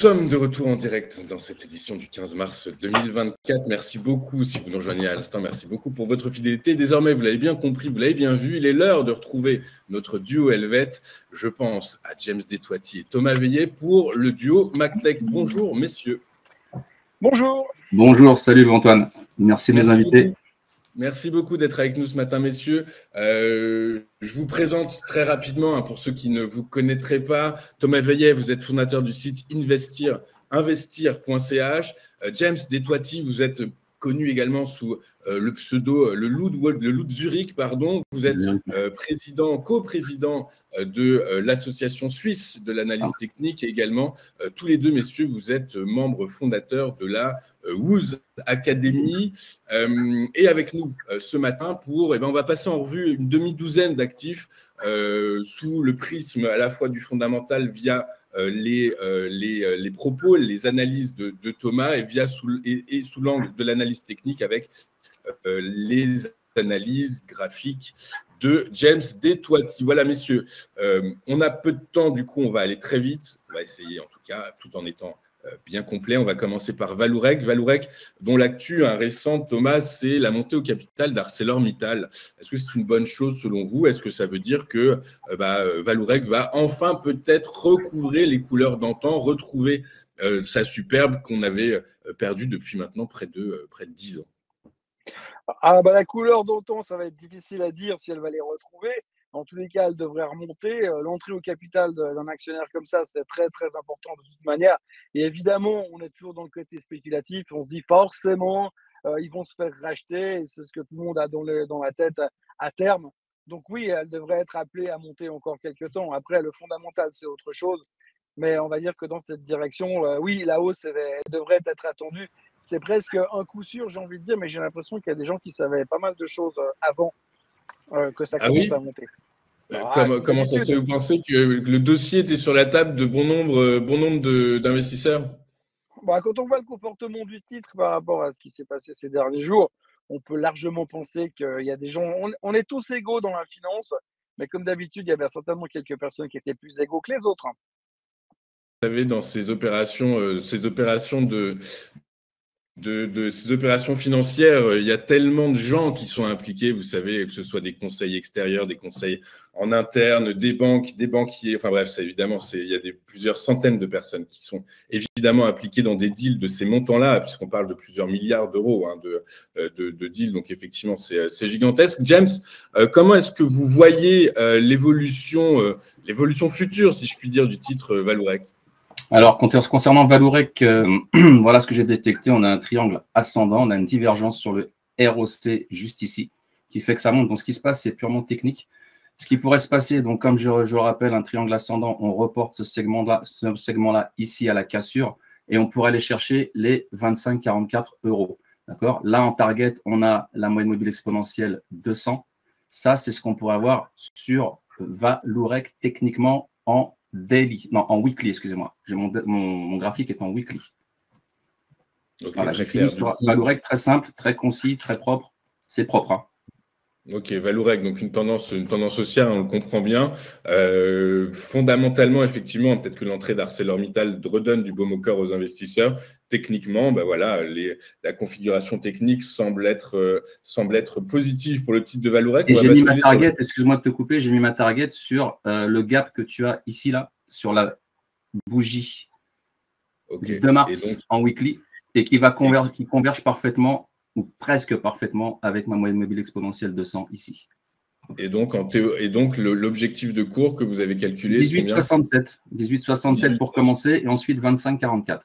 sommes de retour en direct dans cette édition du 15 mars 2024. Merci beaucoup, si vous nous rejoignez à l'instant, merci beaucoup pour votre fidélité. Désormais, vous l'avez bien compris, vous l'avez bien vu, il est l'heure de retrouver notre duo Helvète. Je pense à James Détoiti et Thomas Veillet pour le duo MacTech. Bonjour, messieurs. Bonjour. Bonjour, salut Antoine. Merci de mes invités. Merci beaucoup d'être avec nous ce matin, messieurs. Je vous présente très rapidement, pour ceux qui ne vous connaîtraient pas. Thomas Veillet, vous êtes fondateur du site investir.ch. James Détoiti, vous êtes connu également sous le pseudo le loup de Zurich, pardon. Vous êtes coprésident de l'association suisse de l'analyse technique et également tous les deux, messieurs, vous êtes membres fondateurs de la Woos Academy. Et avec nous ce matin on va passer en revue une demi-douzaine d'actifs sous le prisme à la fois du fondamental via les propos, les analyses de Thomas et sous l'angle de l'analyse technique avec les analyses graphiques de James Détoiti. Voilà, messieurs, on a peu de temps, du coup, on va aller très vite. On va essayer, en tout cas, tout en étant bien complet. On va commencer par Vallourec. Vallourec, dont l'actu récente, Thomas, c'est la montée au capital d'ArcelorMittal. Est-ce que c'est une bonne chose selon vous? Est-ce que ça veut dire que Vallourec va enfin peut-être recouvrer les couleurs d'antan, retrouver sa superbe qu'on avait perdue depuis maintenant près de 10 ans? La couleur d'antan, ça va être difficile à dire si elle va les retrouver. En tous les cas, elle devrait remonter. L'entrée au capital d'un actionnaire comme ça, c'est très, très important de toute manière. Et évidemment, on est toujours dans le côté spéculatif. On se dit forcément, ils vont se faire racheter. Et c'est ce que tout le monde a dans la tête à terme. Donc oui, elle devrait être appelée à monter encore quelques temps. Après, le fondamental, c'est autre chose. Mais on va dire que dans cette direction, oui, la hausse, elle devrait être attendue. C'est presque un coup sûr, j'ai envie de dire, mais j'ai l'impression qu'il y a des gens qui savaient pas mal de choses avant que ça commence à monter. Comment ça se fait? Vous pensez que le dossier était sur la table de bon nombre d'investisseurs? Quand on voit le comportement du titre par rapport à ce qui s'est passé ces derniers jours, on peut largement penser qu'il y a des gens… On est tous égaux dans la finance, mais comme d'habitude, il y avait certainement quelques personnes qui étaient plus égaux que les autres. Vous savez, dans ces opérations ces opérations financières, il y a tellement de gens qui sont impliqués, vous savez, que ce soit des conseils extérieurs, des conseils en interne, des banques, des banquiers, enfin bref, évidemment, il y a plusieurs centaines de personnes qui sont évidemment impliquées dans des deals de ces montants-là, puisqu'on parle de plusieurs milliards d'euros de deals, donc effectivement, c'est gigantesque. James, comment est-ce que vous voyez l'évolution future, si je puis dire, du titre Vallourec? Alors, concernant Vallourec, voilà ce que j'ai détecté. On a un triangle ascendant, on a une divergence sur le ROC juste ici, qui fait que ça monte. Donc, ce qui se passe, c'est purement technique. Ce qui pourrait se passer, donc comme je rappelle, un triangle ascendant, on reporte ce segment-là ici à la cassure et on pourrait aller chercher les 25,44 €. D'accord? Là, en target, on a la moyenne mobile exponentielle 200. Ça, c'est ce qu'on pourrait avoir sur Vallourec techniquement en weekly, excusez-moi. Mon graphique est en weekly. Okay, voilà, j'ai fini sur Vallourec, très simple, très concis, très propre. C'est propre. Hein. Ok, Vallourec, donc une tendance haussière, on le comprend bien. Fondamentalement, effectivement, peut-être que l'entrée d'ArcelorMittal redonne du baume au cœur aux investisseurs. Techniquement, voilà, la configuration technique semble être positive pour le titre de Vallourec. Et j'ai mis ma target, excuse-moi de te couper, j'ai mis ma target sur le gap que tu as ici, là, sur la bougie du 2 mars en weekly et qui converge parfaitement ou presque parfaitement avec ma moyenne mobile exponentielle 200 ici. Et donc, l'objectif de cours que vous avez calculé, 18,67. 18,67 pour commencer et ensuite 25,44.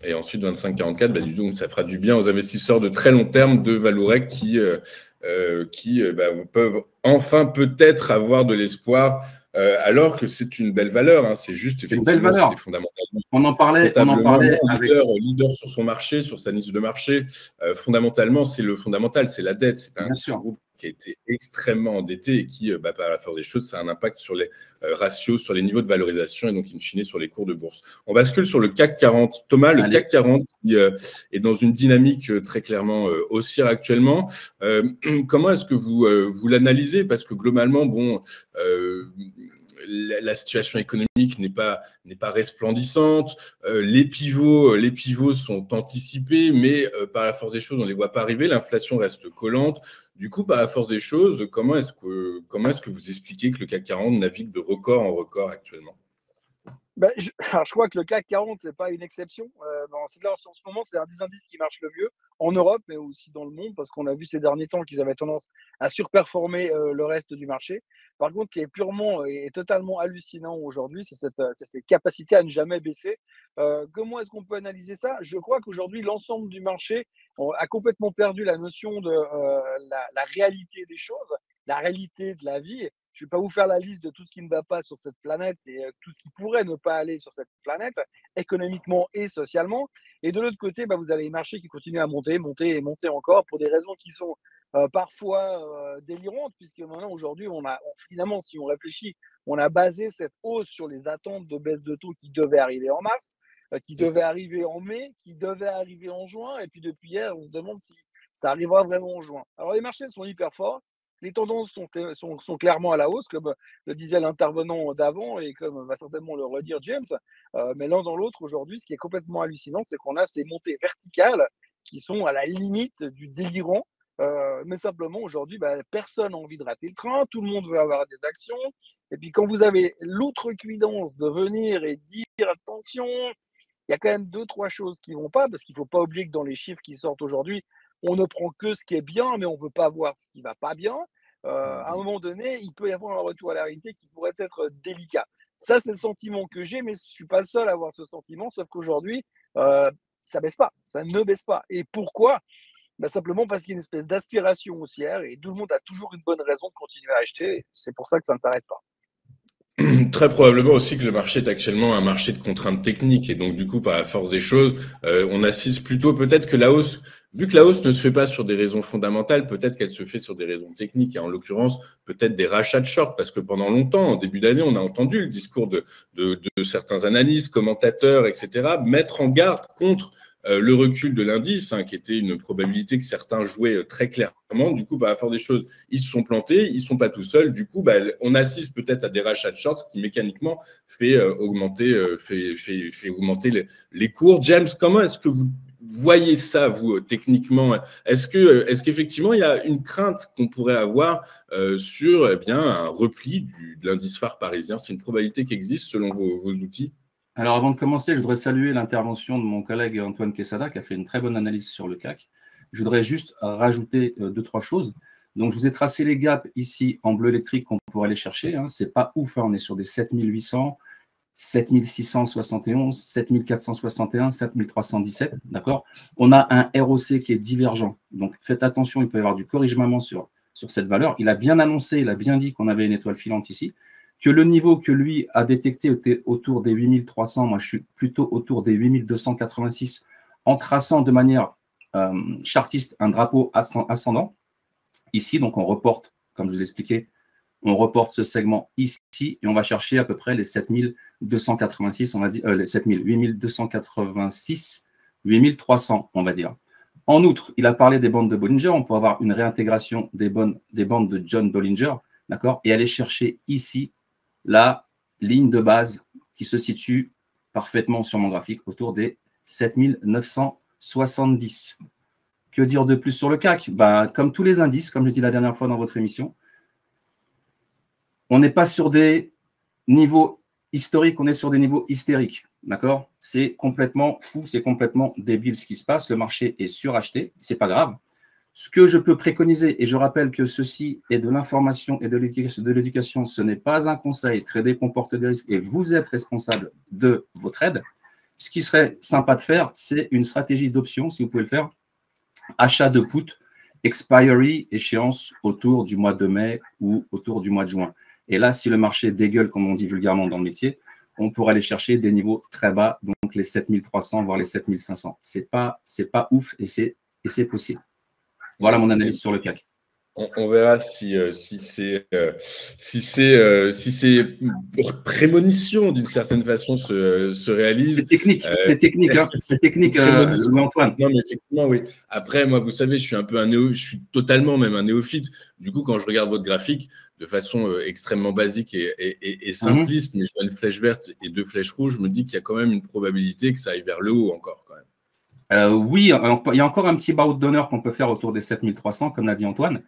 Et ensuite 25,44, donc ça fera du bien aux investisseurs de très long terme de Vallourec qui peuvent enfin peut-être avoir de l'espoir, alors que c'est une belle valeur. Hein, c'est juste effectivement, c'était fondamentalement. On en parlait leader sur son marché, sur sa niche de marché. Fondamentalement, c'est le fondamental, c'est la dette. C'est un groupe qui a été extrêmement endetté et qui, par la force des choses, ça a un impact sur les ratios, sur les niveaux de valorisation et donc, in fine, sur les cours de bourse. On bascule sur le CAC 40. Thomas, le CAC 40 qui est dans une dynamique très clairement haussière actuellement. Comment est-ce que vous l'analysez? Parce que globalement, la situation économique n'est pas resplendissante. Les pivots sont anticipés, mais par la force des choses, on ne les voit pas arriver. L'inflation reste collante. Du coup, par la force des choses, comment est-ce que vous expliquez que le CAC 40 navigue de record en record actuellement? Je crois que le CAC 40, ce n'est pas une exception. En ce moment, c'est un des indices qui marche le mieux en Europe, mais aussi dans le monde, parce qu'on a vu ces derniers temps qu'ils avaient tendance à surperformer le reste du marché. Par contre, ce qui est purement et totalement hallucinant aujourd'hui, c'est cette capacité à ne jamais baisser. Comment est-ce qu'on peut analyser ça? Je crois qu'aujourd'hui, l'ensemble du marché a complètement perdu la notion de la réalité des choses, la réalité de la vie. Je ne vais pas vous faire la liste de tout ce qui ne va pas sur cette planète et tout ce qui pourrait ne pas aller sur cette planète, économiquement et socialement. Et de l'autre côté, vous avez les marchés qui continuent à monter, monter et monter encore pour des raisons qui sont parfois délirantes, puisque maintenant, aujourd'hui, finalement, si on réfléchit, on a basé cette hausse sur les attentes de baisse de taux qui devaient arriver en mars, qui devaient arriver en mai, qui devaient arriver en juin. Et puis depuis hier, on se demande si ça arrivera vraiment en juin. Alors les marchés sont hyper forts. Les tendances sont clairement à la hausse, comme le disait l'intervenant d'avant et comme va certainement le redire James. Mais l'un dans l'autre, aujourd'hui, ce qui est complètement hallucinant, c'est qu'on a ces montées verticales qui sont à la limite du délirant. Mais simplement, aujourd'hui, personne n'a envie de rater le train, tout le monde veut avoir des actions. Et puis, quand vous avez l'outrecuidance de venir et dire attention, il y a quand même 2-3 choses qui ne vont pas, parce qu'il ne faut pas oublier que dans les chiffres qui sortent aujourd'hui, on ne prend que ce qui est bien, mais on ne veut pas voir ce qui ne va pas bien. À un moment donné, il peut y avoir un retour à la réalité qui pourrait être délicat. Ça, c'est le sentiment que j'ai, mais je ne suis pas le seul à avoir ce sentiment, sauf qu'aujourd'hui, ça baisse pas, ça ne baisse pas. Et pourquoi? Simplement parce qu'il y a une espèce d'aspiration haussière et tout le monde a toujours une bonne raison de continuer à acheter. C'est pour ça que ça ne s'arrête pas. Très probablement aussi que le marché est actuellement un marché de contraintes techniques et donc du coup par la force des choses, on assiste plutôt peut-être que la hausse, vu que la hausse ne se fait pas sur des raisons fondamentales, peut-être qu'elle se fait sur des raisons techniques et en l'occurrence peut-être des rachats de short parce que pendant longtemps, en début d'année, on a entendu le discours de certains analystes, commentateurs, etc. mettre en garde contre le recul de l'indice, qui était une probabilité que certains jouaient très clairement. Du coup, par la force des choses, ils se sont plantés, ils ne sont pas tout seuls. Du coup, on assiste peut-être à des rachats de shorts qui mécaniquement fait augmenter les cours. James, comment est-ce que vous voyez ça, vous, techniquement? Est-ce qu'effectivement, il y a une crainte qu'on pourrait avoir sur un repli de l'indice phare parisien? C'est une probabilité qui existe selon vos outils? Alors, avant de commencer, je voudrais saluer l'intervention de mon collègue Antoine Quesada, qui a fait une très bonne analyse sur le CAC. Je voudrais juste rajouter 2-3 choses. Donc, je vous ai tracé les gaps ici en bleu électrique qu'on pourrait aller chercher. Ce n'est pas ouf, on est sur des 7800, 7671, 7461, 7317. D'accord? On a un ROC qui est divergent. Donc, faites attention, il peut y avoir du corrigement sur cette valeur. Il a bien annoncé, il a bien dit qu'on avait une étoile filante ici. Que le niveau que lui a détecté était autour des 8300, moi je suis plutôt autour des 8286 en traçant de manière chartiste un drapeau ascendant. Ici, donc on reporte, comme je vous ai expliqué, on reporte ce segment ici et on va chercher à peu près les 7286, on va dire, les 8286, 8300, on va dire. En outre, il a parlé des bandes de Bollinger, on peut avoir une réintégration des bandes de John Bollinger, d'accord, et aller chercher ici la ligne de base qui se situe parfaitement sur mon graphique autour des 7970. Que dire de plus sur le CAC? Comme tous les indices, comme je dis la dernière fois dans votre émission, on n'est pas sur des niveaux historiques, on est sur des niveaux hystériques. D'accord? C'est complètement fou, c'est complètement débile ce qui se passe. Le marché est suracheté, ce n'est pas grave. Ce que je peux préconiser, et je rappelle que ceci est de l'information et de l'éducation, ce n'est pas un conseil. Trader comporte des risques et vous êtes responsable de vos trades. Ce qui serait sympa de faire, c'est une stratégie d'option, si vous pouvez le faire. Achat de put, expiry, échéance autour du mois de mai ou autour du mois de juin. Et là, si le marché dégueule, comme on dit vulgairement dans le métier, on pourrait aller chercher des niveaux très bas, donc les 7300, voire les 7500. C'est pas ouf et c'est possible. Voilà mon analyse sur le CAC. On verra si ces prémonitions, d'une certaine façon, se réalisent. C'est technique, hein. C'est technique, Louis-Antoine. Non, mais effectivement, oui. Après, moi, vous savez, je suis totalement même un néophyte. Du coup, quand je regarde votre graphique, de façon extrêmement basique et simpliste, mais je vois une flèche verte et 2 flèches rouges, je me dis qu'il y a quand même une probabilité que ça aille vers le haut encore, quand même. Oui, il y a encore un petit bout d'honneur qu'on peut faire autour des 7300, comme l'a dit Antoine.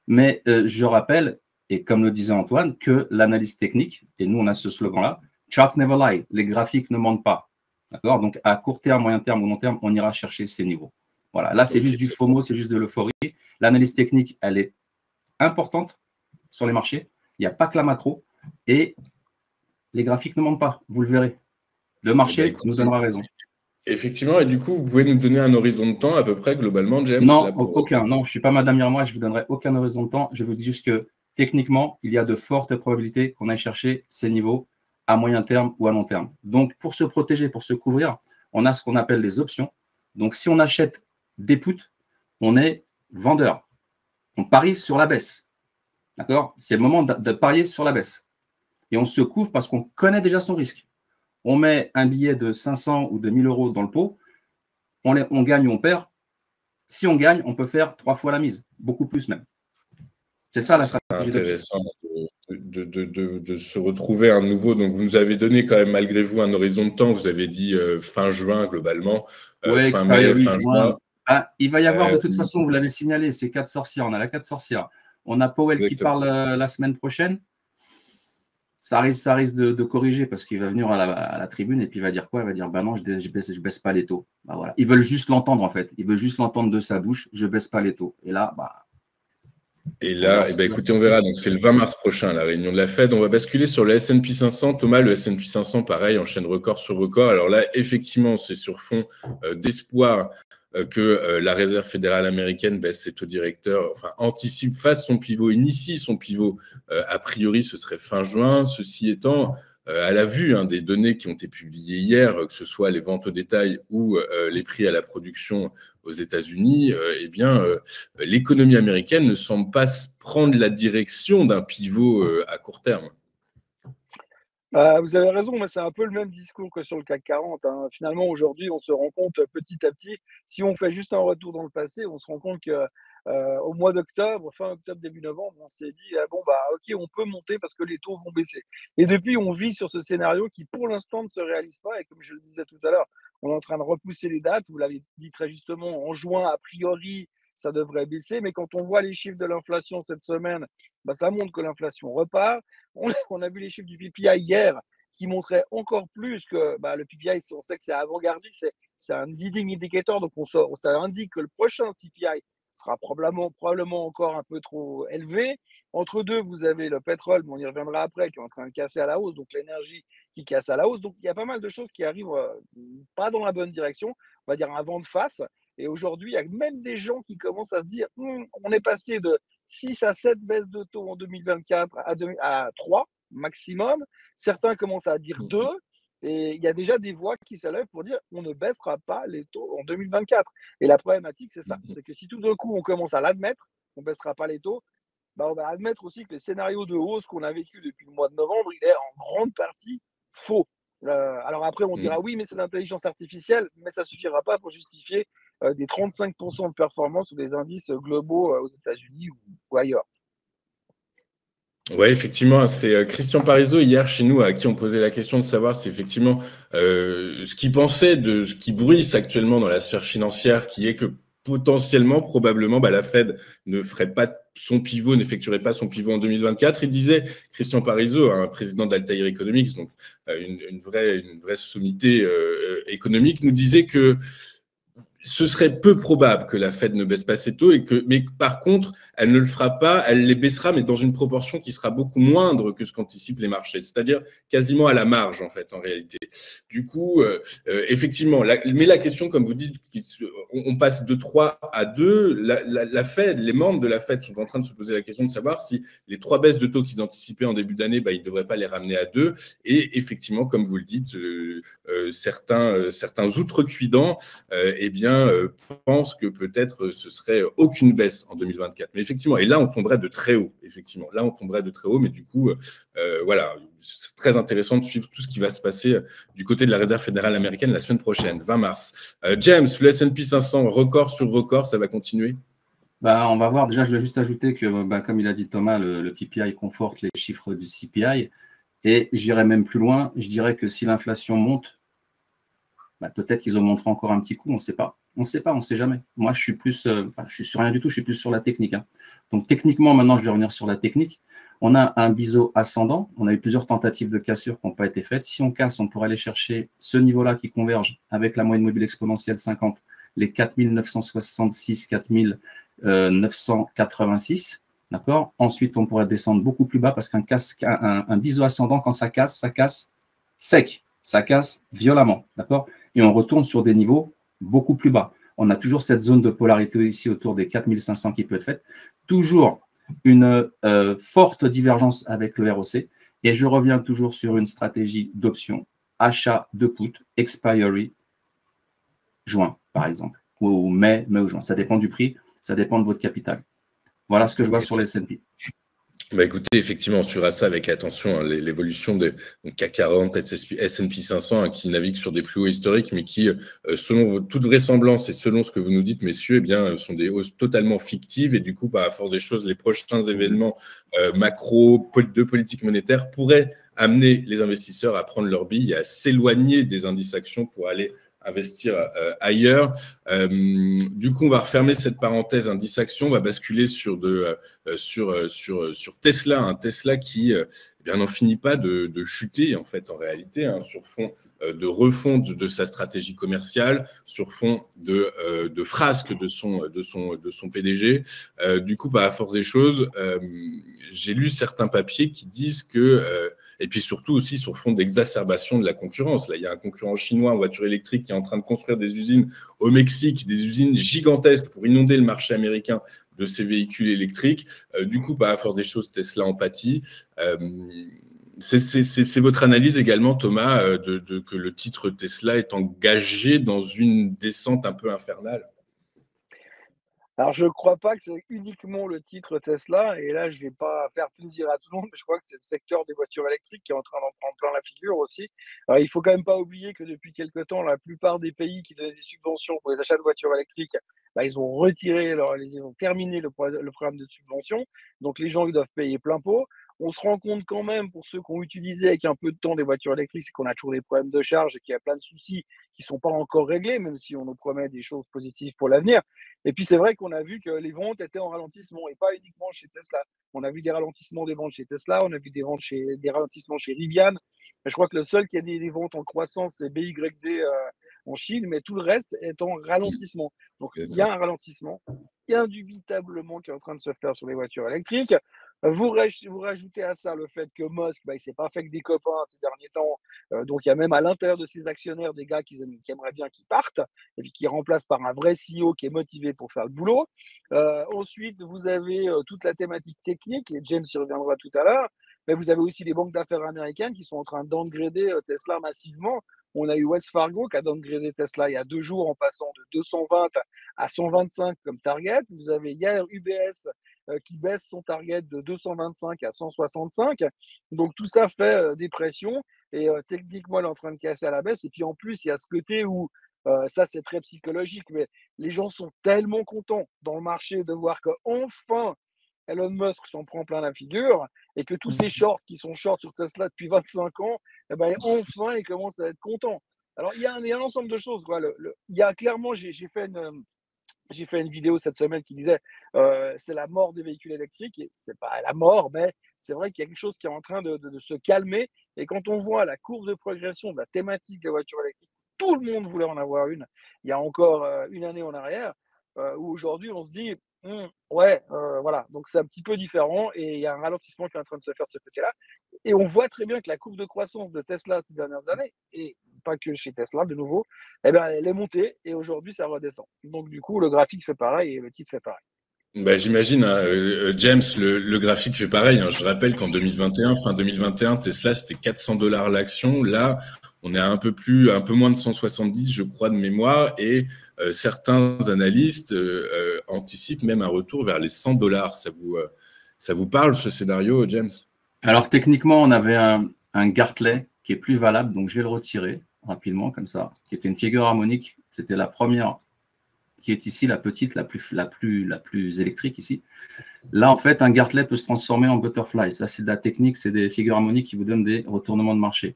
Mais je rappelle, et comme le disait Antoine, que l'analyse technique, et nous on a ce slogan-là, charts never lie, les graphiques ne mentent pas. D'accord? Donc à court terme, moyen terme ou long terme, on ira chercher ces niveaux. Voilà, là c'est juste du FOMO, c'est juste de l'euphorie. L'analyse technique, elle est importante sur les marchés. Il n'y a pas que la macro. Et les graphiques ne mentent pas, vous le verrez. Le marché nous donnera raison. Effectivement, et du coup, vous pouvez nous donner un horizon de temps à peu près globalement, James? Non, aucun. Non, je ne suis pas Madame Irma, je ne vous donnerai aucun horizon de temps. Je vous dis juste que techniquement, il y a de fortes probabilités qu'on aille chercher ces niveaux à moyen terme ou à long terme. Donc, pour se protéger, pour se couvrir, on a ce qu'on appelle les options. Donc, si on achète des puts, on est vendeur. On parie sur la baisse. D'accord? C'est le moment de parier sur la baisse. Et on se couvre parce qu'on connaît déjà son risque. On met un billet de 500 ou de 1000 euros dans le pot, on gagne ou on perd. Si on gagne, on peut faire 3 fois la mise, beaucoup plus même. C'est ça la stratégie. C'est intéressant de se retrouver à nouveau. Donc, vous nous avez donné quand même, malgré vous, un horizon de temps. Vous avez dit fin juin, globalement. Oui, fin mai, fin juin. Ah, il va y avoir, de toute façon, vous l'avez signalé, c'est 4 sorcières. On a la 4 sorcières. On a Powell qui parle la semaine prochaine. Ça risque de corriger parce qu'il va venir à la tribune et puis il va dire quoi? Il va dire bah non, je baisse pas les taux. Bah voilà. Ils veulent juste l'entendre en fait. Ils veulent juste l'entendre de sa bouche. Je baisse pas les taux. Et là, écoutez, on verra. Donc, c'est le 20 mars prochain, la réunion de la Fed. On va basculer sur le S&P 500. Thomas, le S&P 500, pareil, enchaîne record sur record. Alors là, effectivement, c'est sur fond d'espoir que la Réserve fédérale américaine baisse ses taux directeurs, enfin anticipe, fasse son pivot, initie son pivot. A priori, ce serait fin juin. Ceci étant, à la vue des données qui ont été publiées hier, que ce soit les ventes au détail ou les prix à la production aux États-Unis, l'économie américaine ne semble pas prendre la direction d'un pivot à court terme. Vous avez raison, mais c'est un peu le même discours que sur le CAC 40. Hein. Finalement, aujourd'hui, on se rend compte petit à petit, si on fait juste un retour dans le passé, on se rend compte que au mois d'octobre, fin octobre, début novembre, on s'est dit ok, on peut monter parce que les taux vont baisser. Et depuis, on vit sur ce scénario qui, pour l'instant, ne se réalise pas. Et comme je le disais tout à l'heure, on est en train de repousser les dates. Vous l'avez dit très justement, en juin, a priori, ça devrait baisser. Mais quand on voit les chiffres de l'inflation cette semaine, ça montre que l'inflation repart. On a vu les chiffres du PPI hier qui montraient encore plus que le PPI, on sait que c'est avant-gardiste, c'est un leading indicator, donc ça indique que le prochain CPI sera probablement encore un peu trop élevé. Entre deux, vous avez le pétrole, mais on y reviendra après, qui est en train de casser à la hausse, donc l'énergie qui casse à la hausse. Donc il y a pas mal de choses qui arrivent pas dans la bonne direction, on va dire un vent de face. Et aujourd'hui, il y a même des gens qui commencent à se dire on est passé de 6 à 7 baisses de taux en 2024 à 3 maximum. Certains commencent à dire 2. Et il y a déjà des voix qui s'élèvent pour dire on ne baissera pas les taux en 2024. Et la problématique, c'est ça. C'est que si tout d'un coup, on commence à l'admettre, on ne baissera pas les taux, on va admettre aussi que le scénario de hausse qu'on a vécu depuis le mois de novembre, il est en grande partie faux. Alors après, on dira oui, mais c'est l'intelligence artificielle, mais ça ne suffira pas pour justifier des 35% de performance sur des indices globaux aux États-Unis ou ailleurs. Oui, effectivement, c'est Christian Parizeau hier chez nous à qui on posait la question de savoir si effectivement ce qu'il pensait de ce qui bruisse actuellement dans la sphère financière, qui est que potentiellement, probablement, la Fed ne ferait pas son pivot, n'effectuerait pas son pivot en 2024. Il disait, Christian Parizeau, un président d'Altair Economics, donc une vraie sommité économique, nous disait que ce serait peu probable que la Fed ne baisse pas ses taux, mais par contre, elle ne le fera pas, elle les baissera, mais dans une proportion qui sera beaucoup moindre que ce qu'anticipent les marchés, c'est-à-dire quasiment à la marge, en fait, en réalité. Du coup, effectivement, mais la question, comme vous dites, on passe de 3 à 2. La Fed, les membres de la Fed sont en train de se poser la question de savoir si les 3 baisses de taux qu'ils anticipaient en début d'année, ils ne devraient pas les ramener à 2. Et effectivement, comme vous le dites, certains outrecuidants pensent que peut-être ce serait aucune baisse en 2024. Mais effectivement, et là, on tomberait de très haut. Effectivement, là, on tomberait de très haut, mais du coup, voilà, c'est très intéressant de suivre tout ce qui va se passer du côté de la Réserve fédérale américaine la semaine prochaine, 20 mars. James, le S&P 500, record sur record, ça va continuer? On va voir. Déjà, je vais juste ajouter que, comme il a dit Thomas, le PPI conforte les chiffres du CPI. Et j'irai même plus loin. Je dirais que si l'inflation monte, peut-être qu'ils augmenteront encore un petit coup. On ne sait pas. On ne sait pas, on ne sait jamais. Moi, je suis plus, je suis sur rien du tout. Je suis plus sur la technique. Donc, techniquement, maintenant, je vais revenir sur la technique. On a un biseau ascendant. On a eu plusieurs tentatives de cassure qui n'ont pas été faites. Si on casse, on pourrait aller chercher ce niveau-là qui converge avec la moyenne mobile exponentielle 50, les 4966, 4986. D'accord. Ensuite, on pourrait descendre beaucoup plus bas parce qu'un biseau ascendant, quand ça casse sec. Ça casse violemment. D'accord. Et on retourne sur des niveaux beaucoup plus bas. On a toujours cette zone de polarité ici autour des 4500 qui peut être faite. Toujours une forte divergence avec le ROC. Et je reviens toujours sur une stratégie d'option. Achat de put, expiry, juin, par exemple. Ou mai ou juin. Ça dépend du prix, ça dépend de votre capital. Voilà ce que je vois sur les S&P. Écoutez, effectivement, on suivra ça avec attention, l'évolution de CAC 40, S&P 500, qui navigue sur des plus hauts historiques, mais qui, selon toute vraisemblance et selon ce que vous nous dites, messieurs, sont des hausses totalement fictives. Et du coup, à force des choses, les prochains événements macro de politique monétaire pourraient amener les investisseurs à prendre leur bille, à s'éloigner des indices actions pour aller investir ailleurs. Du coup, on va refermer cette parenthèse indice action, on va basculer sur Tesla, un Tesla qui n'en finit pas de chuter en fait en réalité, sur fond de refonte de sa stratégie commerciale, sur fond de frasque de son PDG. Du coup, à force des choses, j'ai lu certains papiers qui disent que et puis surtout aussi sur fond d'exacerbation de la concurrence. Là, il y a un concurrent chinois en voiture électrique qui est en train de construire des usines au Mexique, des usines gigantesques pour inonder le marché américain de ces véhicules électriques. Du coup, à force des choses, Tesla en pâtit. C'est votre analyse également, Thomas, que le titre Tesla est engagé dans une descente un peu infernale? Alors, je ne crois pas que c'est uniquement le titre Tesla, et là, je ne vais pas faire plaisir à tout le monde, mais je crois que c'est le secteur des voitures électriques qui est en train d'en prendre plein la figure aussi. Alors, il ne faut quand même pas oublier que depuis quelque temps, la plupart des pays qui donnaient des subventions pour les achats de voitures électriques, ils ont retiré, ils ont terminé le programme de subvention. Donc, les gens, ils doivent payer plein pot. On se rend compte quand même, pour ceux qui ont utilisé avec un peu de temps des voitures électriques, c'est qu'on a toujours des problèmes de charge et qu'il y a plein de soucis qui ne sont pas encore réglés, même si on nous promet des choses positives pour l'avenir. Et puis, c'est vrai qu'on a vu que les ventes étaient en ralentissement, et pas uniquement chez Tesla. On a vu des ralentissements des ventes chez Tesla, on a vu des ralentissements chez Rivian. Je crois que le seul qui a des ventes en croissance, c'est BYD en Chine, mais tout le reste est en ralentissement. Donc, il y a un ralentissement indubitablement qui est en train de se faire sur les voitures électriques. Vous rajoutez à ça le fait que Musk, il ne s'est pas fait que des copains ces derniers temps. Donc, il y a même à l'intérieur de ses actionnaires des gars qui aimeraient bien qu'ils partent et puis qui remplacent par un vrai CEO qui est motivé pour faire le boulot. Ensuite, vous avez toute la thématique technique, et James y reviendra tout à l'heure. Mais vous avez aussi les banques d'affaires américaines qui sont en train d'engrader Tesla massivement. On a eu Wells Fargo qui a downgradé Tesla il y a 2 jours en passant de 220 à 125 comme target. Vous avez hier UBS qui baisse son target de 225 à 165. Donc tout ça fait des pressions et techniquement, elle est en train de casser à la baisse. Et puis en plus, il y a ce côté où, ça c'est très psychologique, mais les gens sont tellement contents dans le marché de voir qu'enfin, Elon Musk s'en prend plein la figure et que tous ces shorts qui sont shorts sur Tesla depuis 25 ans, enfin, ils commencent à être contents. Alors, il y a un ensemble de choses. Il y a clairement, j'ai fait une vidéo cette semaine qui disait c'est la mort des véhicules électriques. Et c'est pas la mort, mais c'est vrai qu'il y a quelque chose qui est en train de se calmer. Et quand on voit la courbe de progression de la thématique des voitures électriques, tout le monde voulait en avoir une il y a encore une année en arrière, où aujourd'hui on se dit Ouais, voilà, donc c'est un petit peu différent et il y a un ralentissement qui est en train de se faire de ce côté-là et on voit très bien que la courbe de croissance de Tesla ces dernières années et pas que chez Tesla de nouveau, eh ben, elle est montée et aujourd'hui ça redescend. Donc du coup, le graphique fait pareil et le titre fait pareil. Bah, j'imagine, hein, James, le graphique fait pareil, hein. Je rappelle qu'en 2021, fin 2021, Tesla, c'était 400 $ l'action. Là, on est à un peu moins de 170, je crois, de mémoire. Et certains analystes anticipent même un retour vers les 100 $. Ça vous parle, ce scénario, James? Alors, techniquement, on avait un Gartley qui est plus valable, donc je vais le retirer rapidement, comme ça, qui était une figure harmonique. C'était la première qui est ici, la petite, la plus électrique ici. Là, en fait, un Gartley peut se transformer en butterfly. Ça, c'est de la technique, c'est des figures harmoniques qui vous donnent des retournements de marché.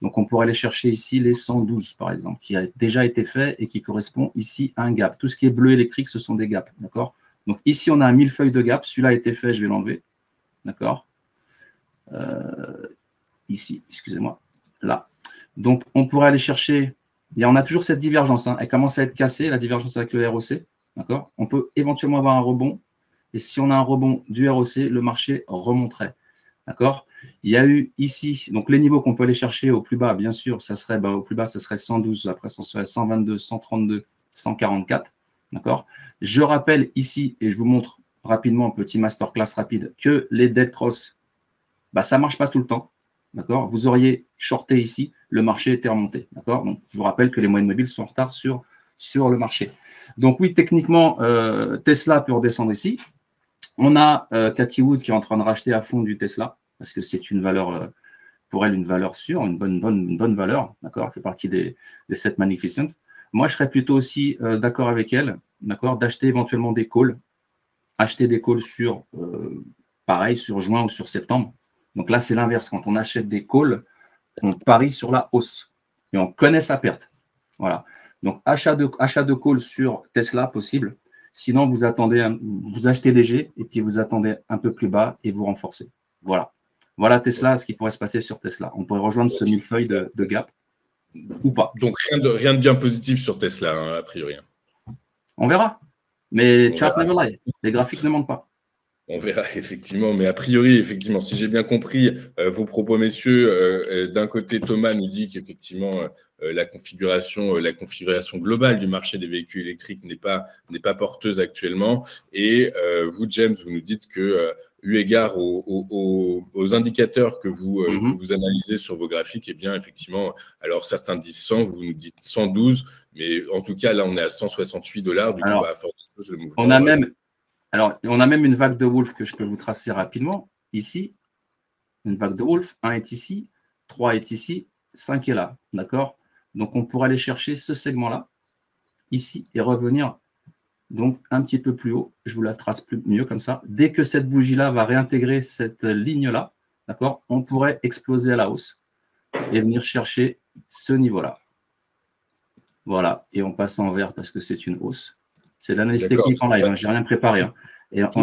Donc, on pourrait aller chercher ici les 112, par exemple, qui a déjà été fait et qui correspond ici à un gap. Tout ce qui est bleu électrique, ce sont des gaps, d'accord? Donc, ici, on a un millefeuille de gap. Celui-là a été fait, je vais l'enlever, d'accord? Ici, excusez-moi, là. Donc, on pourrait aller chercher, et on a toujours cette divergence, hein. Elle commence à être cassée, la divergence avec le ROC, d'accord? On peut éventuellement avoir un rebond, et si on a un rebond du ROC, le marché remonterait, d'accord? Il y a eu ici, donc les niveaux qu'on peut aller chercher au plus bas, bien sûr, ça serait, au plus bas, ça serait 112, après ça serait 122, 132, 144, d'accord? Je rappelle ici, et je vous montre rapidement, un petit masterclass rapide, que les dead cross, ça ne marche pas tout le temps. D'accord? Vous auriez shorté ici, le marché était remonté. D'accord? Donc, je vous rappelle que les moyennes mobiles sont en retard sur le marché. Donc, oui, techniquement, Tesla peut redescendre ici. On a Cathy Wood qui est en train de racheter à fond du Tesla parce que c'est une valeur, pour elle, une valeur sûre, une bonne valeur. D'accord? Elle fait partie des 7 Magnificent. Moi, je serais plutôt aussi d'accord avec elle, d'accord, d'acheter éventuellement des calls. Acheter des calls sur, pareil, sur juin ou sur septembre. Donc là, c'est l'inverse. Quand on achète des calls, on parie sur la hausse et on connaît sa perte. Voilà. Donc, achat de calls sur Tesla possible. Sinon, vous achetez léger et puis vous attendez un peu plus bas et vous renforcez. Voilà. Voilà Tesla, ce qui pourrait se passer sur Tesla. On pourrait rejoindre ce millefeuille de gap ou pas. Donc, rien de bien positif sur Tesla, hein, a priori. On verra. Mais Charles never lie. Les graphiques ne mentent pas. On verra, effectivement, mais a priori, effectivement, si j'ai bien compris vos propos, messieurs, d'un côté, Thomas nous dit qu'effectivement, la configuration globale du marché des véhicules électriques n'est pas porteuse actuellement. Et vous, James, vous nous dites que, eu égard aux indicateurs que vous analysez sur vos graphiques, eh bien, effectivement, alors certains disent 100, vous nous dites 112, mais en tout cas, là, on est à 168 $. Du coup, à force de choses, le mouvement. On a même une vague de Wolf que je peux vous tracer rapidement. Ici, une vague de Wolf. 1 est ici, 3 est ici, 5 est là. D'accord? Donc, on pourrait aller chercher ce segment-là, ici, et revenir donc un petit peu plus haut. Je vous la trace mieux comme ça. Dès que cette bougie-là va réintégrer cette ligne-là, d'accord, on pourrait exploser à la hausse et venir chercher ce niveau-là. Voilà. Et on passe en vert parce que c'est une hausse. C'est l'analyse technique en live, hein. Je n'ai rien préparé. Hein. Et tous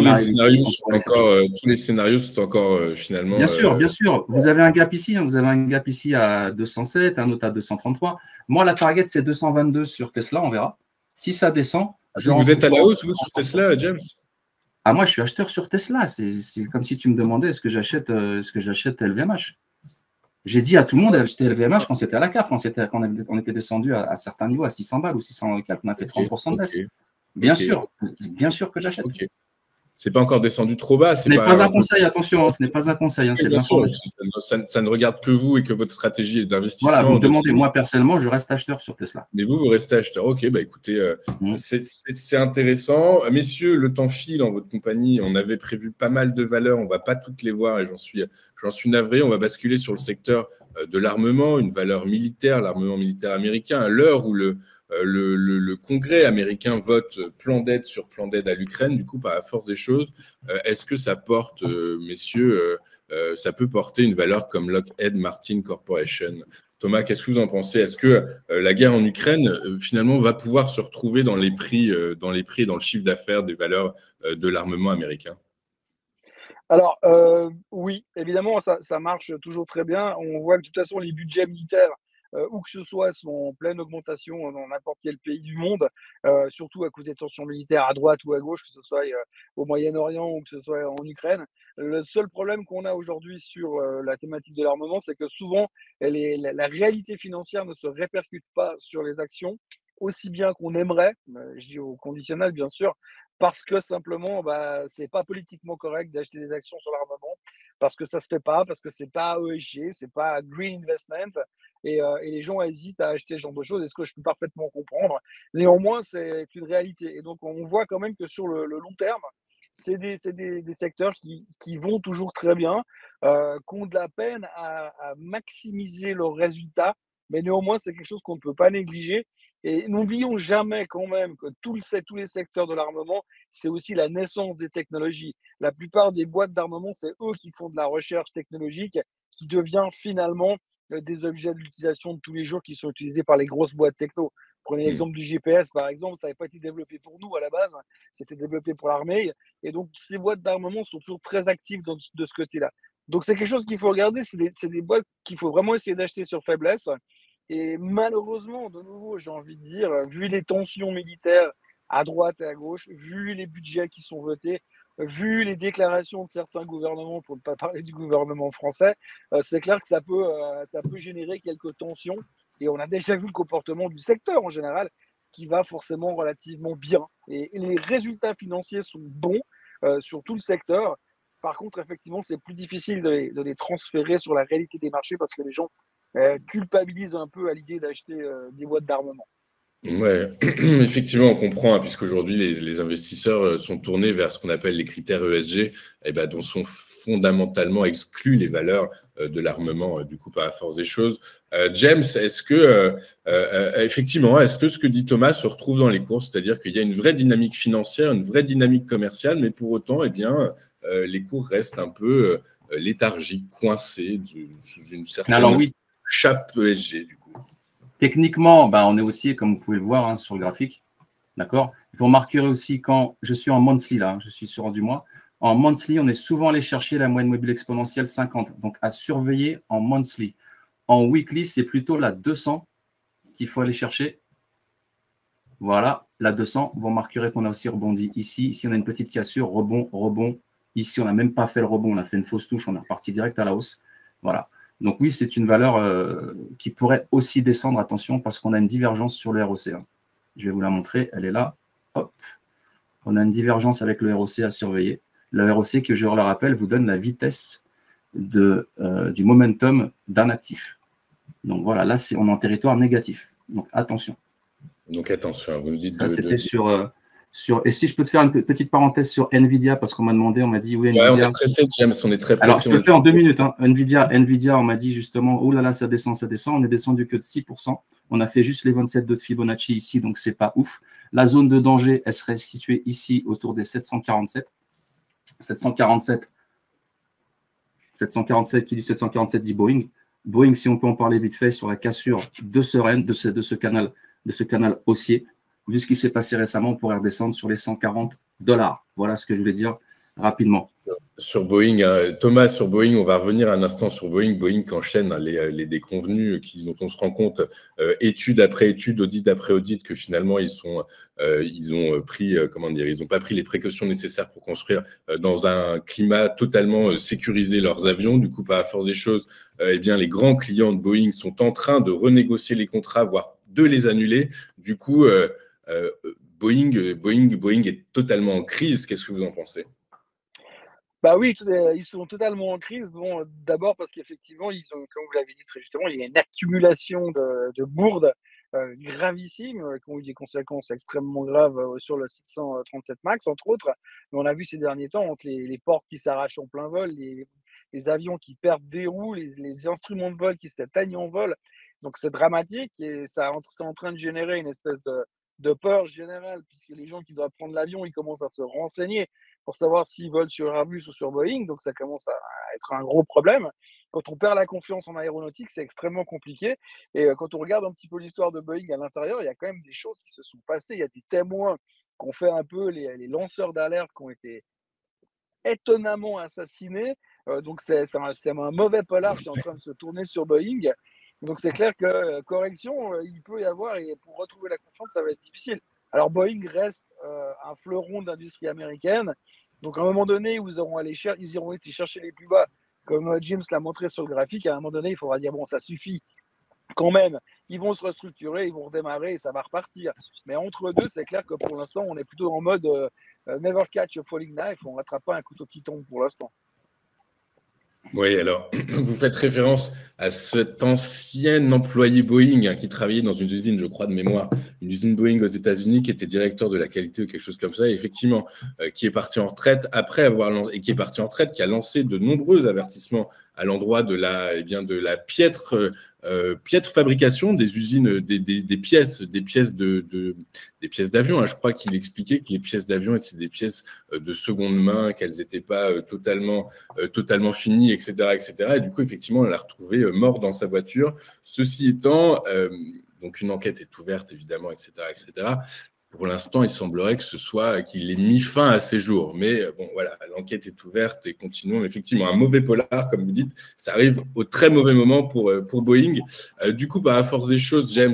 les scénarios sont encore finalement. Bien sûr, bien sûr. Vous avez un gap ici. Hein. Vous avez un gap ici à 207, un autre à 233. Moi, la target, c'est 222 sur Tesla. On verra. Si ça descend. Vous êtes à la hausse, vous, sur Tesla, James? Ah, moi, je suis acheteur sur Tesla. C'est comme si tu me demandais est-ce que j'achète LVMH. J'ai dit à tout le monde d'acheter LVMH quand c'était à la CAF, quand on était descendu à certains niveaux, à 600 balles ou 600 4, on a fait 30% de baisse. Bien sûr que j'achète. Okay. C'est pas encore descendu trop bas. Ce n'est pas un conseil, attention, ce n'est pas un conseil, c'est de l'information. Ça ne regarde que vous et que votre stratégie d'investissement. Voilà, vous me demandez, moi personnellement, je reste acheteur sur Tesla. Mais vous restez acheteur. Ok, écoutez, c'est intéressant. Messieurs, le temps file en votre compagnie. On avait prévu pas mal de valeurs, on ne va pas toutes les voir et j'en suis navré. On va basculer sur le secteur de l'armement, une valeur militaire, l'armement militaire américain, à l'heure où le Congrès américain vote plan d'aide sur plan d'aide à l'Ukraine, du coup, par la force des choses, est-ce que ça porte, messieurs, ça peut porter une valeur comme Lockheed Martin Corporation? Thomas, qu'est-ce que vous en pensez? Est-ce que la guerre en Ukraine, finalement, va pouvoir se retrouver dans les prix, dans le chiffre d'affaires des valeurs de l'armement américain? Alors, oui, évidemment, ça marche toujours très bien. On voit que de toute façon, les budgets militaires où que ce soit, sont en pleine augmentation dans n'importe quel pays du monde, surtout à cause des tensions militaires à droite ou à gauche, que ce soit au Moyen-Orient ou que ce soit en Ukraine. Le seul problème qu'on a aujourd'hui sur la thématique de l'armement, c'est que souvent, la réalité financière ne se répercute pas sur les actions aussi bien qu'on aimerait, je dis au conditionnel bien sûr, parce que simplement, bah, c'est pas politiquement correct d'acheter des actions sur l'armement, parce que ça se fait pas, parce que c'est pas ESG, c'est pas green investment, et les gens hésitent à acheter ce genre de choses, et ce que je peux parfaitement comprendre. Néanmoins, c'est une réalité. Et donc, on voit quand même que sur le long terme, c'est des secteurs qui vont toujours très bien, qui ont de la peine à maximiser leurs résultats, mais néanmoins, c'est quelque chose qu'on ne peut pas négliger. Et n'oublions jamais quand même que tous les secteurs de l'armement, c'est aussi la naissance des technologies. La plupart des boîtes d'armement, c'est eux qui font de la recherche technologique qui devient finalement des objets d'utilisation de tous les jours qui sont utilisés par les grosses boîtes techno. Prenez Mm. l'exemple du GPS, par exemple, ça n'avait pas été développé pour nous à la base, c'était développé pour l'armée. Et donc, ces boîtes d'armement sont toujours très actives de ce côté-là. Donc, c'est quelque chose qu'il faut regarder, c'est des boîtes qu'il faut vraiment essayer d'acheter sur faiblesse. Et malheureusement, de nouveau, j'ai envie de dire, vu les tensions militaires à droite et à gauche, vu les budgets qui sont votés, vu les déclarations de certains gouvernements, pour ne pas parler du gouvernement français, c'est clair que ça peut générer quelques tensions. Et on a déjà vu le comportement du secteur en général, qui va forcément relativement bien. Et les résultats financiers sont bons sur tout le secteur. Par contre, effectivement, c'est plus difficile de les transférer sur la réalité des marchés parce que les gens culpabilisent un peu à l'idée d'acheter des boîtes d'armement. Ouais, effectivement, on comprend, hein, puisqu'aujourd'hui, les investisseurs sont tournés vers ce qu'on appelle les critères ESG, dont sont fondamentalement exclus les valeurs de l'armement, du coup, par la force des choses. James, effectivement, est-ce que ce que dit Thomas se retrouve dans les cours, c'est-à-dire qu'il y a une vraie dynamique financière, une vraie dynamique commerciale, mais pour autant, les cours restent un peu léthargiques, coincés sous une Alors certaine oui, chape ESG, du coup. techniquement, on est aussi, comme vous pouvez le voir sur le graphique, d'accord. Il faut remarquer aussi quand je suis en monthly, là, je suis sur du mois. En monthly, on est souvent allé chercher la moyenne mobile exponentielle 50, donc à surveiller en monthly. En weekly, c'est plutôt la 200 qu'il faut aller chercher. Voilà, la 200. Vous remarquerez qu'on a aussi rebondi ici. Ici, on a une petite cassure, rebond, rebond. Ici, on n'a même pas fait le rebond, on a fait une fausse touche, on est reparti direct à la hausse. Voilà. Donc oui, c'est une valeur qui pourrait aussi descendre, attention, parce qu'on a une divergence sur le ROC. Je vais vous la montrer, elle est là. Hop. On a une divergence avec le ROC à surveiller. Le ROC, que je le rappelle, vous donne la vitesse du momentum d'un actif. Donc voilà, là, on est en territoire négatif. Donc attention. Donc attention, vous nous dites ça, c'était sur. Et si je peux te faire une petite parenthèse sur Nvidia, parce qu'on m'a demandé, on m'a dit, oui, Nvidia. Ouais, on est pressé, James, on est très pressé. Alors, je peux le faire en 2 minutes. Nvidia, on m'a dit justement, oh là là, ça descend, ça descend. On est descendu que de 6%. On a fait juste les 27 de Fibonacci ici, donc c'est pas ouf. La zone de danger, elle serait située ici, autour des 747. 747, qui dit 747 dit Boeing. Boeing, si on peut en parler vite fait, sur la cassure de ce canal haussier. Vu ce qui s'est passé récemment, on pourrait redescendre sur les $140. Voilà ce que je voulais dire rapidement. Sur Boeing, Thomas, sur Boeing, on va revenir un instant sur Boeing. Boeing qui enchaîne les déconvenus dont on se rend compte, étude après étude, audit après audit, que finalement ils ont pris, ils n'ont pas pris les précautions nécessaires pour construire dans un climat totalement sécurisé leurs avions. Du coup, par la force des choses, les grands clients de Boeing sont en train de renégocier les contrats, voire de les annuler. Du coup, Boeing est totalement en crise. Qu'est-ce que vous en pensez? Bah oui, ils sont totalement en crise. Bon, d'abord parce qu'effectivement, comme vous l'avez dit très justement, il y a une accumulation de bourdes gravissimes qui ont eu des conséquences extrêmement graves sur le 737 MAX, entre autres. Mais on a vu ces derniers temps, entre les portes qui s'arrachent en plein vol, les avions qui perdent des roues, les instruments de vol qui s'éteignent en vol. Donc c'est dramatique et c'est en train de générer une espèce de peur générale, puisque les gens qui doivent prendre l'avion, ils commencent à se renseigner pour savoir s'ils volent sur Airbus ou sur Boeing. Donc, ça commence à être un gros problème. Quand on perd la confiance en aéronautique, c'est extrêmement compliqué. Et quand on regarde un petit peu l'histoire de Boeing à l'intérieur, il y a quand même des choses qui se sont passées. Il y a des témoins qui ont fait un peu les lanceurs d'alerte qui ont été étonnamment assassinés. Donc, c'est un mauvais polar qui est en train de se tourner sur Boeing. Donc c'est clair que correction, il peut y avoir, et pour retrouver la confiance, ça va être difficile. Alors Boeing reste un fleuron de l'industrie américaine. Donc à un moment donné, ils iront été chercher les plus bas, comme James l'a montré sur le graphique. À un moment donné, il faudra dire, bon, ça suffit quand même. Ils vont se restructurer, ils vont redémarrer et ça va repartir. Mais entre deux, c'est clair que pour l'instant, on est plutôt en mode never catch a falling knife. On ne rattrape pas un couteau qui tombe pour l'instant. Oui, alors, vous faites référence à cet ancien employé Boeing qui travaillait dans une usine, je crois, de mémoire, une usine Boeing aux États-Unis, qui était directeur de la qualité ou quelque chose comme ça, et effectivement, qui est parti en retraite après avoir lancé, et qui est parti en retraite, qui a lancé de nombreux avertissements à l'endroit de la piètre fabrication des usines, des pièces d'avion. Hein. Je crois qu'il expliquait que les pièces d'avion étaient des pièces de seconde main, qu'elles n'étaient pas totalement finies, etc., etc. Et du coup, effectivement, on l'a retrouvé mort dans sa voiture. Ceci étant, donc une enquête est ouverte, évidemment, etc., etc. Pour l'instant, il semblerait que ce soit qu'il ait mis fin à ses jours. Mais bon, voilà, l'enquête est ouverte et continuons. Effectivement, un mauvais polar, comme vous dites, ça arrive au très mauvais moment pour Boeing. Du coup, à force des choses, James,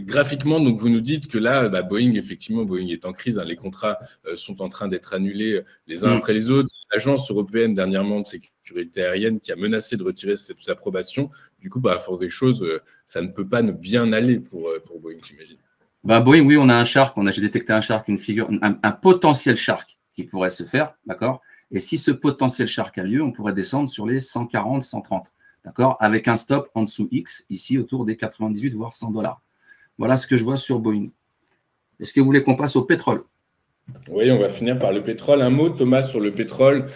graphiquement, donc vous nous dites que là, Boeing, effectivement, Boeing est en crise. Hein, les contrats sont en train d'être annulés les uns après les autres. C'est l'agence européenne dernièrement de sécurité aérienne qui a menacé de retirer cette approbation. Du coup, à force des choses, ça ne peut pas ne bien aller pour Boeing, j'imagine. Boeing, oui, on a un shark. J'ai détecté un shark, une figure, un potentiel shark qui pourrait se faire, d'accord. Et si ce potentiel shark a lieu, on pourrait descendre sur les 140, 130, d'accord, avec un stop en dessous X, ici autour des 98 voire 100 $. Voilà ce que je vois sur Boeing. Est-ce que vous voulez qu'on passe au pétrole? Oui, on va finir par le pétrole. Un mot, Thomas, sur le pétrole.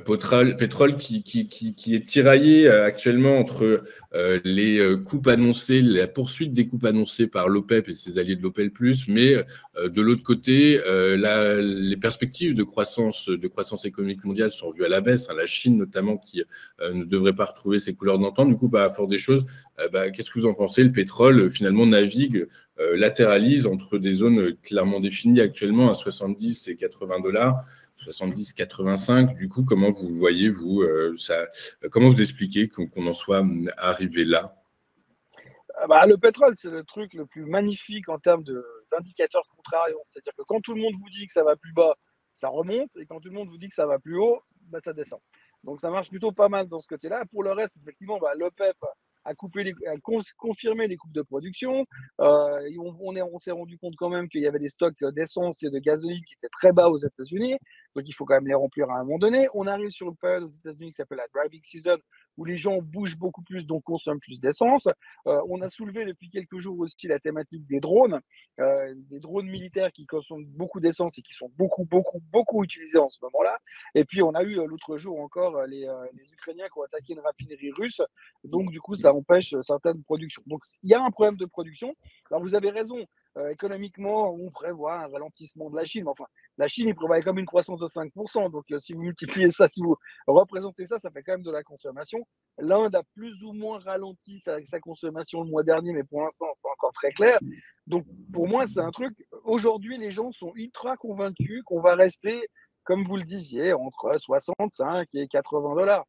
Pétrole qui est tiraillé actuellement entre les coupes annoncées, la poursuite des coupes annoncées par l'OPEP et ses alliés de l'OPEP+, mais de l'autre côté, les perspectives de croissance économique mondiale sont revues à la baisse. Hein, la Chine, notamment, qui ne devrait pas retrouver ses couleurs d'antan. Du coup, à force des choses, qu'est-ce que vous en pensez? Le pétrole, finalement, navigue, latéralise entre des zones clairement définies actuellement à 70 et 80 $, 70, 85. Du coup, comment vous voyez, vous, comment vous expliquez qu'on en soit arrivé là? Le pétrole, c'est le truc le plus magnifique en termes d'indicateurs de contrariants. C'est-à-dire que quand tout le monde vous dit que ça va plus bas, ça remonte, et quand tout le monde vous dit que ça va plus haut, ça descend. Donc ça marche plutôt pas mal dans ce côté-là. Pour le reste, effectivement, l'OPEP a confirmé les coupes de production. On s'est rendu compte quand même qu'il y avait des stocks d'essence et de gasoline qui étaient très bas aux États-Unis. Donc il faut quand même les remplir à un moment donné. On arrive sur une période aux États-Unis qui s'appelle la driving season, où les gens bougent beaucoup plus, donc consomment plus d'essence. On a soulevé depuis quelques jours aussi la thématique des drones militaires qui consomment beaucoup d'essence et qui sont beaucoup utilisés en ce moment-là. Et puis on a eu l'autre jour encore les Ukrainiens qui ont attaqué une raffinerie russe. Donc du coup, ça empêche certaines productions. Donc il y a un problème de production. Alors vous avez raison, économiquement, on prévoit un ralentissement de la Chine. Mais enfin, la Chine, il prévoit comme une croissance de 5%. Donc si vous multipliez ça, si vous représentez ça, ça fait quand même de la consommation. L'Inde a plus ou moins ralenti sa consommation le mois dernier, mais pour l'instant, c'est pas encore très clair. Donc, pour moi, c'est un truc. Aujourd'hui, les gens sont ultra convaincus qu'on va rester, comme vous le disiez, entre 65 et 80 $.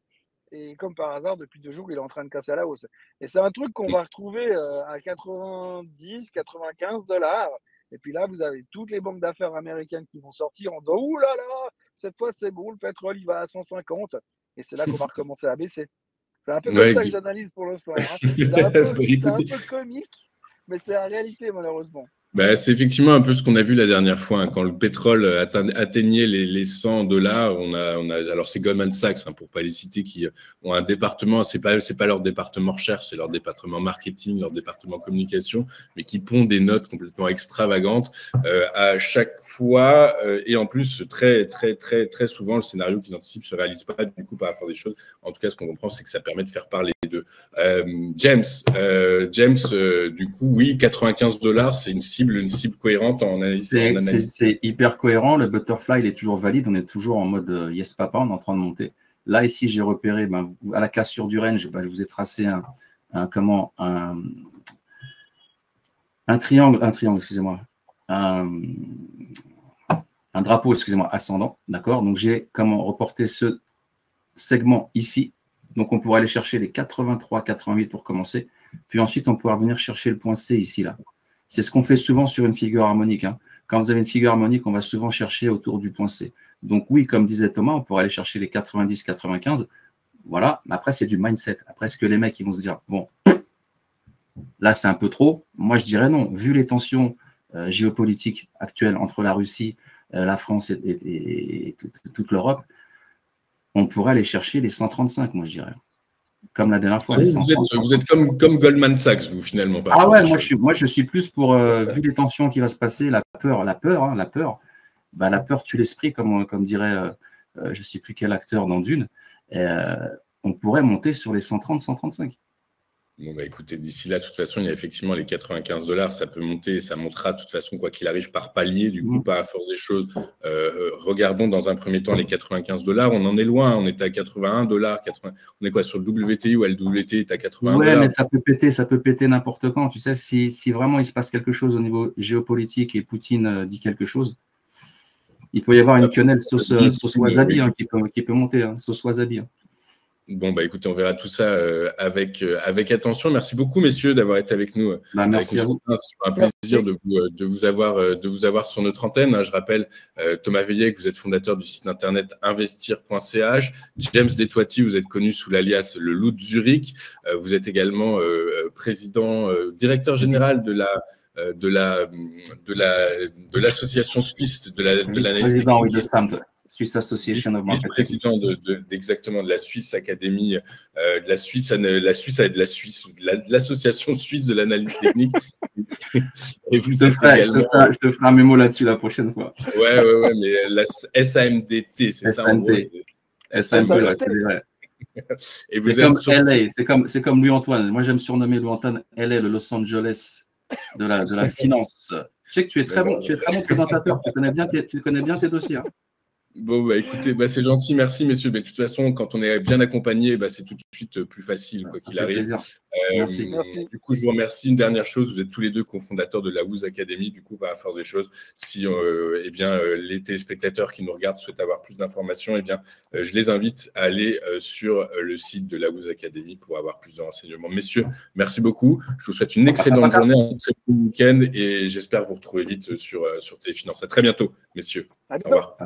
Et comme par hasard, depuis 2 jours, il est en train de casser à la hausse. Et c'est un truc qu'on va retrouver à 90, 95 $. Et puis là, vous avez toutes les banques d'affaires américaines qui vont sortir en disant « Ouh là là, cette fois c'est bon, le pétrole il va à 150 ». Et c'est là qu'on va recommencer à baisser. C'est un peu comme ça que j'analyse pour l'instant. Hein. C'est un peu comique, mais c'est la réalité malheureusement. C'est effectivement un peu ce qu'on a vu la dernière fois, hein, quand le pétrole atteignait les 100 $. Alors c'est Goldman Sachs, hein, pour pas les citer, qui ont un département. C'est pas leur département recherche, c'est leur département marketing, leur département communication, mais qui pondent des notes complètement extravagantes à chaque fois. Et en plus, très souvent, le scénario qu'ils anticipent se réalise pas. Du coup, par la force des choses. En tout cas, ce qu'on comprend, c'est que ça permet de faire parler d'eux. James, du coup, oui, 95 $, c'est une cible cohérente en analyse. C'est hyper cohérent. Le butterfly, il est toujours valide. On est toujours en mode yes papa, on est en train de monter. Là, ici, j'ai repéré, à la cassure du range, je vous ai tracé un triangle, excusez-moi, un drapeau, excusez-moi, ascendant, d'accord. Donc, j'ai reporté ce segment ici, Donc, on pourrait aller chercher les 83, 88 pour commencer. Puis ensuite, on pourra venir chercher le point C ici, là. C'est ce qu'on fait souvent sur une figure harmonique, hein. Quand vous avez une figure harmonique, on va souvent chercher autour du point C. Donc oui, comme disait Thomas, on pourrait aller chercher les 90, 95. Voilà. Mais après, c'est du mindset. Après, est-ce que les mecs, ils vont se dire, bon, là, c'est un peu trop. Moi, je dirais non. Vu les tensions géopolitiques actuelles entre la Russie, la France et toute l'Europe, on pourrait aller chercher les 135, moi, je dirais. Comme la dernière fois. Vous êtes comme Goldman Sachs, vous, finalement. Ah ouais, moi, je suis plus pour, vu les tensions qui vont se passer, la peur. Bah, la peur tue l'esprit, comme dirait, je ne sais plus quel acteur dans Dune. On pourrait monter sur les 130, 135. Bon, bah écoutez, d'ici là, de toute façon, il y a effectivement les 95 $. Ça peut monter, ça montera de toute façon, quoi qu'il arrive, par palier, du coup, pas à force des choses. Regardons dans un premier temps les 95 $. On en est loin, on est à 81 $. On est quoi, sur le WTI ou le WTI est à 81 $? Ouais, mais ça peut péter n'importe quand. Tu sais, si vraiment il se passe quelque chose au niveau géopolitique et Poutine dit quelque chose, il peut y avoir une quenelle sauce wasabi qui peut monter, hein, sauce wasabi. Hein. Bon, bah écoutez, on verra tout ça avec attention. Merci beaucoup, messieurs, d'avoir été avec nous. Merci à vous. C'est un plaisir de vous avoir sur notre antenne. Je rappelle, Thomas Veillet, que vous êtes fondateur du site internet investir.ch. James Detuati, vous êtes connu sous l'alias Le Loup de Zurich. Vous êtes également directeur général de l'association suisse de l'analyse technique. Swiss Association of Marketing. Président exactement de la Swiss Academy, de l'association suisse de l'analyse technique. Et vous je te ferai un mémo là-dessus la prochaine fois. Ouais, mais la SAMDT, c'est ça en gros. SAMDT, c'est vrai. C'est comme Louis-Antoine. Moi, j'aime surnommer Louis-Antoine LA, le Los Angeles de la finance. Je sais que tu es très bon présentateur. Tu connais bien tes dossiers. Hein. Bon, bah écoutez, c'est gentil, merci messieurs. Mais de toute façon, quand on est bien accompagné, c'est tout de suite plus facile, quoi qu'il arrive. Merci. Du coup, je vous remercie. Une dernière chose, vous êtes tous les deux cofondateurs de la WOOZ Academy. Du coup, à force des choses, si les téléspectateurs qui nous regardent souhaitent avoir plus d'informations, je les invite à aller sur le site de la WOOZ Academy pour avoir plus de renseignements. Messieurs, merci beaucoup. Je vous souhaite une excellente journée, un très bon week-end et j'espère vous retrouver vite sur Téléfinance. À très bientôt, messieurs. Au revoir.